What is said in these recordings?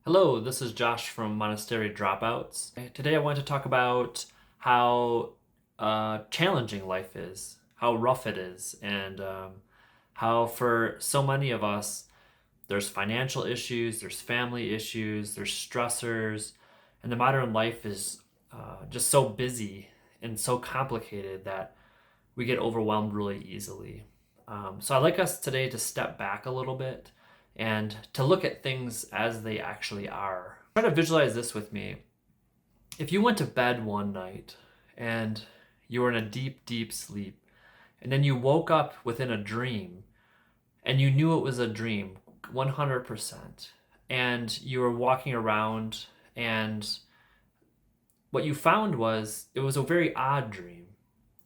Hello, this is Josh from Monastery Dropouts. Today I want to talk about how challenging life is, how rough it is, and how for so many of us there's financial issues, there's family issues, there's stressors, and the modern life is just so busy and so complicated that we get overwhelmed really easily. So I'd like us today to step back a little bit and to look at things as they actually are. Try to visualize this with me. If you went to bed one night and you were in a deep, deep sleep, and then you woke up within a dream and you knew it was a dream 100%, and you were walking around, and what you found was it was a very odd dream.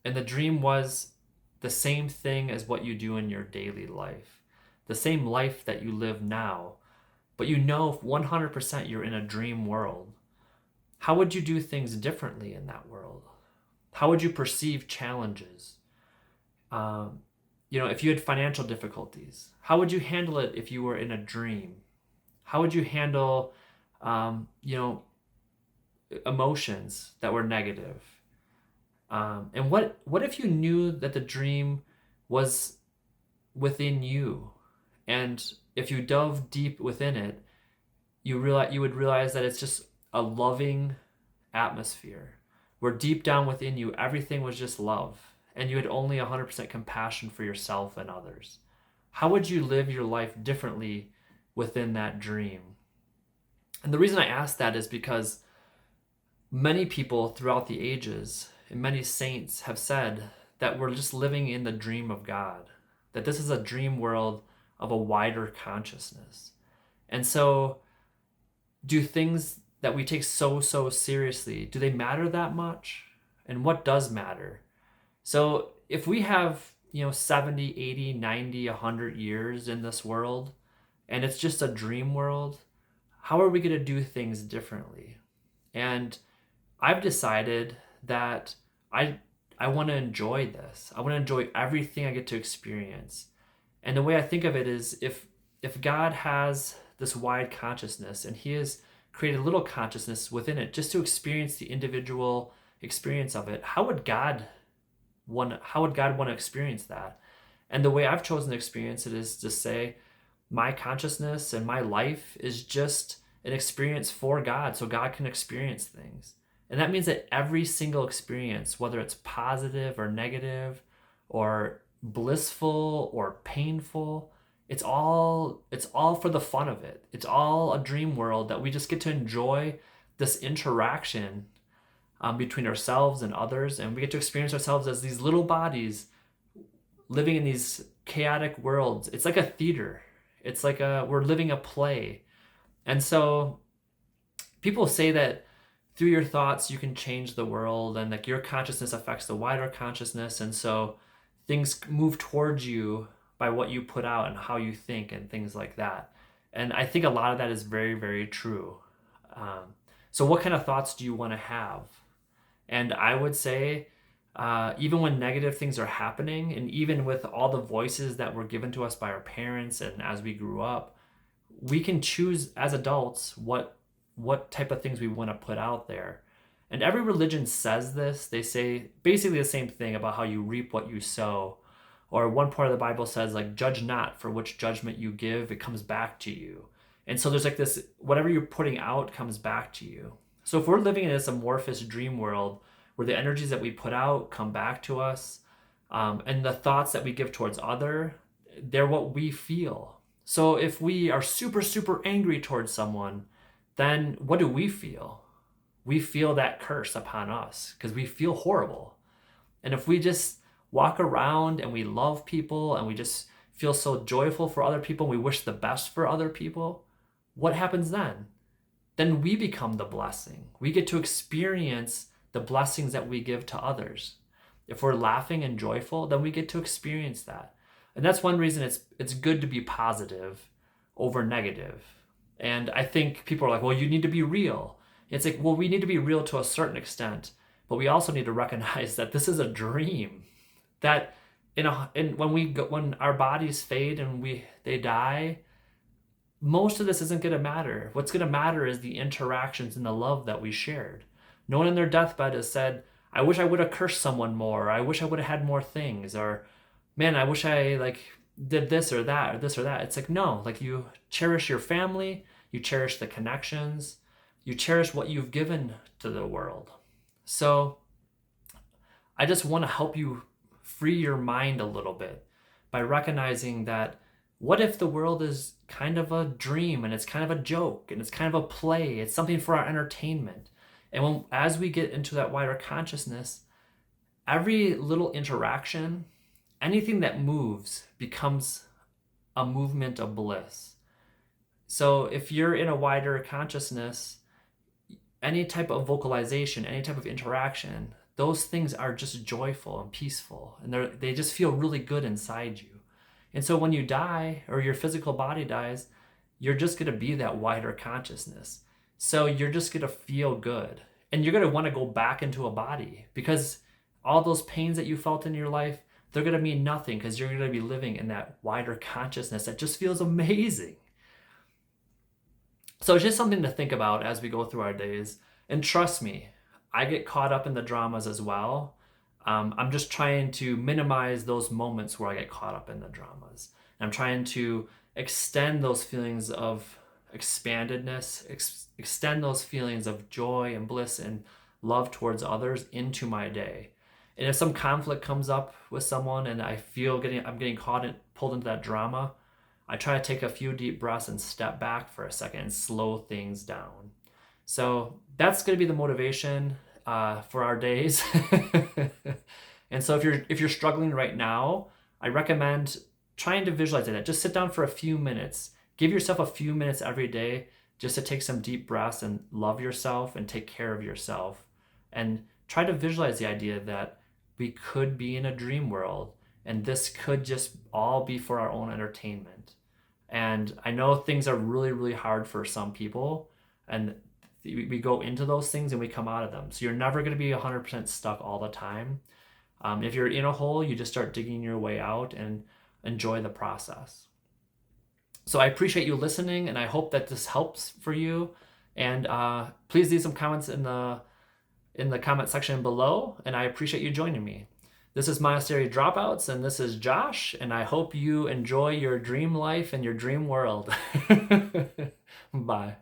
And the dream was the same thing as what you do in your daily life, the same life that you live now, but you know 100% you're in a dream world. How would you do things differently in that world? How would you perceive challenges? Um, if you had financial difficulties, how would you handle it if you were in a dream? How would you handle, um, you know, emotions that were negative? And what if you knew that the dream was within you, and if you dove deep within it, you would realize that it's just a loving atmosphere where deep down within you everything was just love, and you had only 100% compassion for yourself and others. How would you live your life differently within that dream? And the reason I ask that is because many people throughout the ages and many saints have said that we're just living in the dream of God, that this is a dream world of a wider consciousness. And so, do things that we take so seriously, do they matter that much? And what does matter? So, if we have, 70, 80, 90, 100 years in this world, and it's just a dream world, how are we going to do things differently? And I've decided that I I want to enjoy this. I want to enjoy everything I get to experience. And the way I think of it is if God has this wide consciousness and he has created a little consciousness within it just to experience the individual experience of it, how would God want to experience that? And the way I've chosen to experience it is to say my consciousness and my life is just an experience for God so God can experience things. And that means that every single experience, whether it's positive or negative or blissful or painful, it's all for the fun of it. It's all a dream world that we just get to enjoy this interaction between ourselves and others, and we get to experience ourselves as these little bodies living in these chaotic worlds. It's like a theater. It's like we're living a play. And so people say that through your thoughts you can change the world, and like your consciousness affects the wider consciousness, and so things move towards you by what you put out and how you think and things like that. And I think a lot of that is very, very true. So what kind of thoughts do you want to have? And I would say, even when negative things are happening, and even with all the voices that were given to us by our parents and as we grew up, we can choose as adults what type of things we want to put out there. And every religion says this. They say basically the same thing about how you reap what you sow. Or one part of the Bible says, like, judge not, for which judgment you give, it comes back to you. And so there's like this, whatever you're putting out comes back to you. So if we're living in this amorphous dream world where the energies that we put out come back to us, and the thoughts that we give towards other, they're what we feel. So if we are super, super angry towards someone, then what do we feel? We feel that curse upon us because we feel horrible. And if we just walk around and we love people and we just feel so joyful for other people and we wish the best for other people, what happens then? Then we become the blessing. We get to experience the blessings that we give to others. If we're laughing and joyful, then we get to experience that. And that's one reason it's good to be positive over negative. And I think people are like, well, you need to be real. It's like, well, we need to be real to a certain extent, but we also need to recognize that this is a dream. That when our bodies fade and they die, most of this isn't going to matter. What's going to matter is the interactions and the love that we shared. No one in their deathbed has said, I wish I would have cursed someone more. Or, I wish I would have had more things. Or, man, I wish I like did this or that or this or that. It's like, no, like you cherish your family, you cherish the connections, you cherish what you've given to the world. So I just want to help you free your mind a little bit by recognizing that what if the world is kind of a dream and it's kind of a joke and it's kind of a play, it's something for our entertainment. And as we get into that wider consciousness, every little interaction, anything that moves becomes a movement of bliss. So if you're in a wider consciousness, any type of vocalization, any type of interaction, those things are just joyful and peaceful, and they just feel really good inside you. And so when you die or your physical body dies, you're just going to be that wider consciousness. So you're just going to feel good, and you're going to want to go back into a body, because all those pains that you felt in your life, they're going to mean nothing, because you're going to be living in that wider consciousness that just feels amazing. So it's just something to think about as we go through our days. And trust me, I get caught up in the dramas as well. I'm just trying to minimize those moments where I get caught up in the dramas. And I'm trying to extend those feelings of expandedness, extend those feelings of joy and bliss and love towards others into my day. And if some conflict comes up with someone and I feel I'm getting pulled into that drama, I try to take a few deep breaths and step back for a second and slow things down. So that's going to be the motivation for our days. And so if you're struggling right now, I recommend trying to visualize it. Just sit down for a few minutes. Give yourself a few minutes every day just to take some deep breaths and love yourself and take care of yourself. And try to visualize the idea that we could be in a dream world, and this could just all be for our own entertainment. And I know things are really, really hard for some people, and we go into those things and we come out of them. So you're never going to be 100% stuck all the time. If you're in a hole, you just start digging your way out and enjoy the process. So I appreciate you listening, and I hope that this helps for you. And please leave some comments in the comment section below, and I appreciate you joining me. This is Monastery Dropouts, and this is Josh, and I hope you enjoy your dream life and your dream world. Bye.